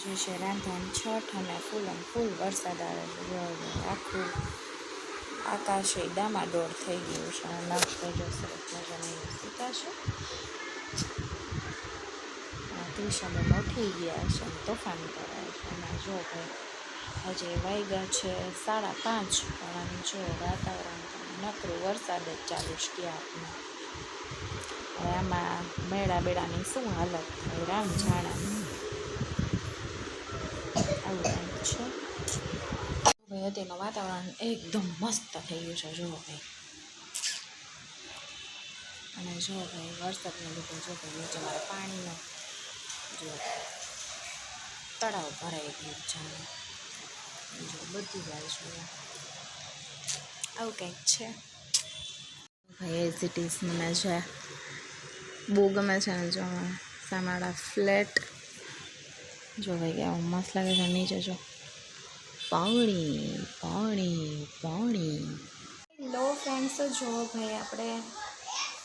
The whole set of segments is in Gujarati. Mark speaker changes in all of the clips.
Speaker 1: જે છે રાંધણ છઠ અને ફૂલ વરસાદ આવે છે. આખું આકાશ ડામાડોળ થઈ ગયું છે. અને નક્ષ જો સરસ મજાની સૂતા છે. ટ્યુશન ઉઠી ગયા છે, તોફાન કરે છે. અને જો ભાઈ હજી વાગ્યા છે 5:30 અને જો વાતાવરણ નકરું વરસાદ જ ચાલુ છે. ક્યાં આપને હવે આમાં મેળા બેડાની શું હાલત થાય રામ જાણે. આવું કંઈક છે ભાઈ. અત્યારનું વાતાવરણ એકદમ મસ્ત થઈ ગયું છે. જો ભાઈ અને જો ભાઈ વરસાદને લીધે જો ભાઈ નીચે મારા પાણીનો જો તળાવ ભરાઈ ગયું જાણે. જો બધી બાજુ આવું કંઈક છે ભાઈ. એઝ ઇટ ઇઝ મને છે બહુ ગમે છે ને. જો સામાળા ફ્લેટ જો ભાઈ કેવું મસ્ત લાગે છે. નીચે જો પાણી. હેલો ફ્રેન્ડ્સ, જો ભાઈ આપણે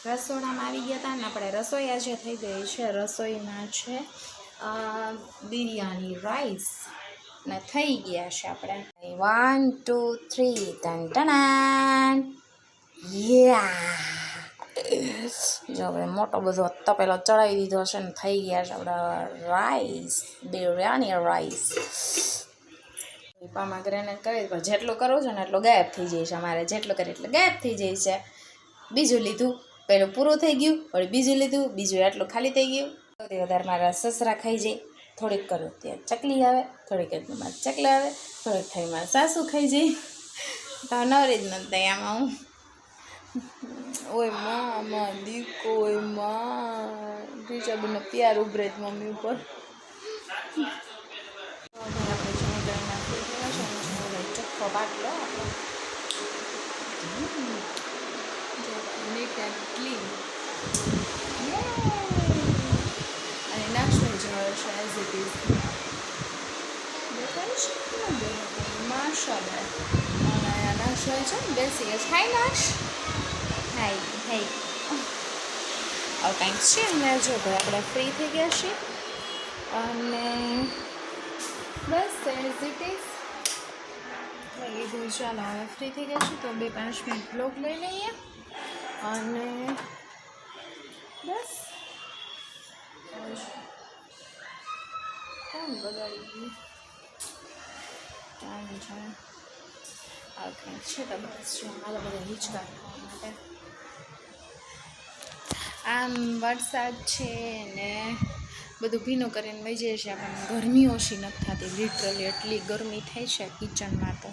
Speaker 1: રસોડામાં આવી ગયા હતા ને. આપણે રસોઈ આજે થઈ ગઈ છે. રસોઈમાં છે બિરયાની રાઈસ ને થઈ ગયા છે. આપણે 1 2 3 ટન જો ભાઈ મોટો બધો તપેલો ચડાવી દીધો છે ને થઈ ગયા છે આપણા રાઈસ, બિરયાની રાઈસ. પામાં ગ્રેનેડ કરી પણ જેટલું કરવું છે ને એટલું ગાયબ થઈ જાય છે. અમારે જેટલું કરીએ એટલે ગાયબ થઈ જાય છે. બીજું લીધું, પેલું પૂરું થઈ ગયું, વળી બીજું લીધું, બીજું એટલું ખાલી થઈ ગયું. સૌથી વધારે મારા સસરા ખાઈ જાય. થોડીક કરું ત્યાં ચકલી આવે, થોડીક મારા ચકલા આવે, થોડીક થઈ મારા સાસુ ખાઈ જાય. તો નવરી જ નથી આમાં હું. ઓય માં દીકો, ઓય માં રીચાબેનનો પ્યાર ઉભરે જ મમ્મી ઉપર. ચોખ્ખો બાટલો નીટ એન્ડ ક્લીન. અને નાસ્તો જવાયો છે એઝ ઇટ ઇઝ. દેખાય છે માશાલ્લાહ. અને નાસ્તો છે ને બેસી ગયો. હાય નાશ, હાય હાય. હવે કંઈક છે ને જો ભાઈ આપણે ફ્રી થઈ ગયા છીએ. અને બસ એઝ ઇટ ઇઝ કીધું ચાલો હવે ફ્રી થઈ ગયા છું તો 2-5 મિનિટ બ્લોગ લઈ લઈએ. અને બસ કોણ બગાડી ગયું કામ છે આ કંઈક છે. તો બસ જો મારા બધા હિંચકા ખાવા માટે. આમ વરસાદ છે ને બધું ભીનું કરીને વહી જાય છે. આપણને ગરમી ઓછી નથી થતી. લિટરલી એટલી ગરમી થાય છે કિચનમાં. તો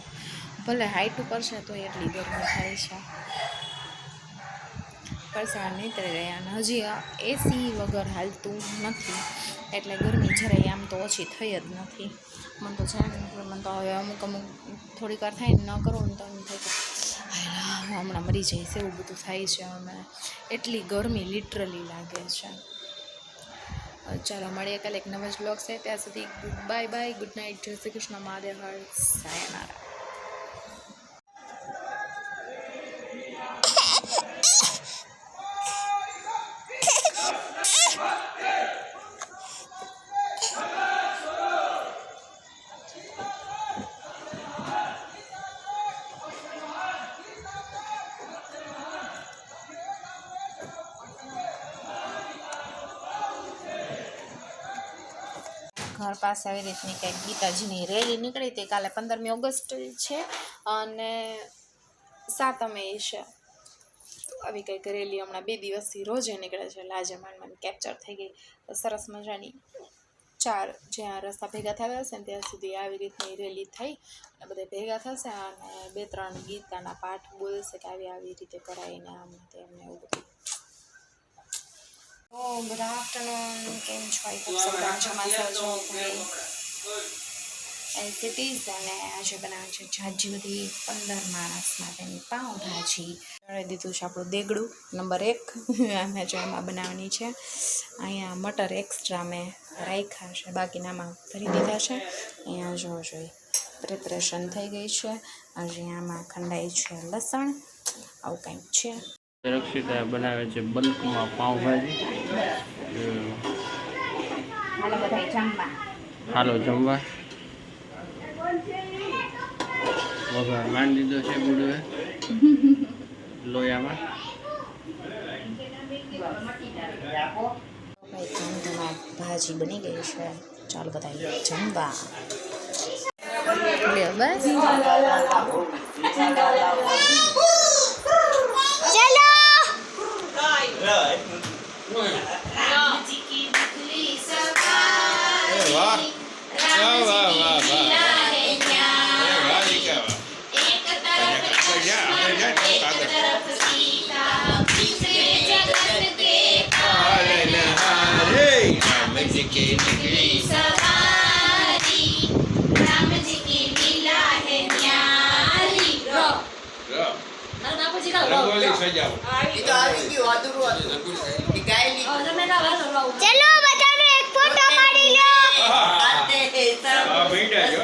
Speaker 1: ભલે હાઈટ ઉપર છે તો એટલી ગરમી થાય છે. પરસેવા નીતરી રહ્યા. અને હજી એસી વગર હાલતું નથી એટલે ગરમી જરાય આમ તો ઓછી થઈ જ નથી. મને તો જાણે મને તો હવે અમુક થોડીક વાર થાય ને ન કરું ને તો એમ થાય કે હું હમણાં મરી જઈશ એવું બધું થાય છે. અમે એટલી ગરમી લિટરલી લાગે છે. ચાલો મળીએ કાલે એક નવા જ બ્લોગ છે. ત્યાં સુધી બાય બાય, ગુડ નાઇટ, જય શ્રી કૃષ્ણ, મહાદેવ હર, સાયનારા. ઘર પાસે આવી રીતની કંઈક ગીતાજીની રેલી નીકળી હતી. કાલે 15મી ઓગસ્ટ છે અને 7મે છે. આવી કંઈક રેલી હમણાં 2 દિવસથી રોજે નીકળે છે. એટલે આજે મને કેપ્ચર થઈ ગઈ. સરસ મજાની 4 જ્યાં રસ્તા ભેગા થયા હશે ને ત્યાં સુધી આવી રીતની રેલી થઈ અને બધા ભેગા થશે અને 2-3 ગીતાના પાઠ બોલશે કે આવી રીતે કરાવીને આમ તેમને એવું બધું. ગુડ આફ્ટરનૂન, કેમ છો? આઈ હોપ સો મજામાં છો ભાઈ. As it is. અને આજે બનાવે છે જાજી બધી 15 માણસ માટેની પાઉંભાજી. ચડાવી દીધું છે આપણું દેગડું નંબર 1 અને જો એમાં બનાવવાની છે. અહીંયા મટર એક્સ્ટ્રા મેં રાખ્યા છે, બાકીનામાં ભરી દીધા છે. અહીંયા જોઈએ પ્રિપરેશન થઈ ગઈ છે. આજે આમાં ખંડાઈ છે લસણ. આવું કંઈક છે.
Speaker 2: રક્ષિતા બનાવે છે બલ્કમાં પાઉંભાજી.
Speaker 1: હાલો બધા જમવા.
Speaker 2: હાલો જમવા વઘાર માંડી દીધો છે ગુડુએ લોયામાં.
Speaker 1: ભાઈ ધમધમા ભાજી બની ગઈ છે. ચાલો બધા જમવા. લે બસ
Speaker 3: રંગોલી સજાવો.
Speaker 4: ચલો બધાનો એક ફોટો પાડી લો.
Speaker 3: હા ભીંડા જો.